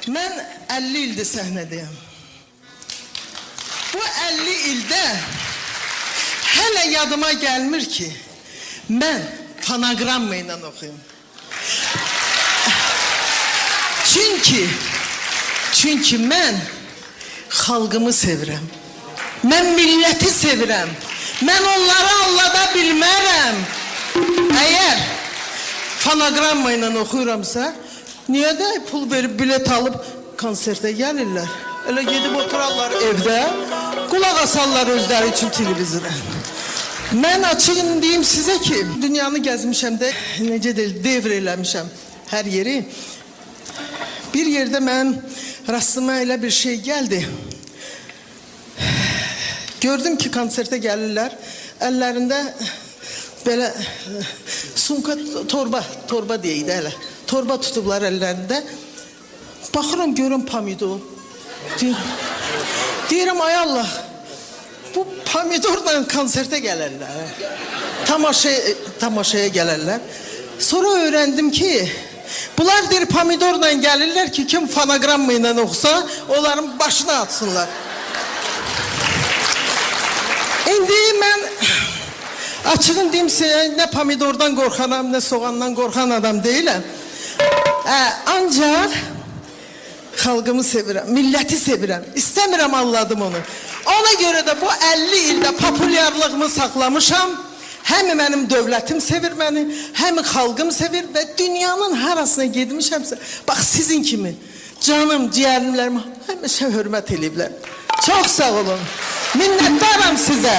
Mən 50 ildir səhnədəyəm. Bu 50 ildə hələ yadıma gəlmir ki, mən fonogramma ilə oxuyum. Çünki mən xalqımı sevirəm. Mən milləti sevirəm. Mən onları allada bilmərəm. Əgər fonogramma ilə oxuyuramsa, niyə də pul verib bilet alıb konsertə gəlirlər? Elə gedib oturarlar evdə, qulaq asarlar özləri üçün televizora. Mən açığını deyim sizə ki, dünyanı gəzmişəm də, necə deyil, devr eləmişəm hər yeri. Bir yerdə mən rastıma elə bir şey gəldi. Gördüm ki, konsertə gəlirlər, əllərində belə sumka, torba deyək də elə. Torba tutublar əllərində. Baxıram, görüm pomidor. Deyirəm, ay Allah, bu pomidorla konsertə gələrlər. Tamaşaya gələrlər. Sonra öyrəndim ki, bunlar deyir pomidorla gəlirlər ki, kim fonogramma ilə oxusa, onların başına atsınlar. İndi mən açığın deyim sizə, nə pomidordan qorxanam, nə soğandan qorxan adam deyiləm. Ancaq xalqımı sevirəm, milləti sevirəm, istəmirəm anladım onu. Ona görə də bu 50 ildə populyarlığımı saxlamışam. Həm mənim dövlətim sevir məni, həm xalqım sevir və dünyanın harasına gedmişəmsə, bax sizin kimi canım, ciyərimlərimi həmişə hörmət eləyiblər. Çox sağ olun, minnətdaram sizə.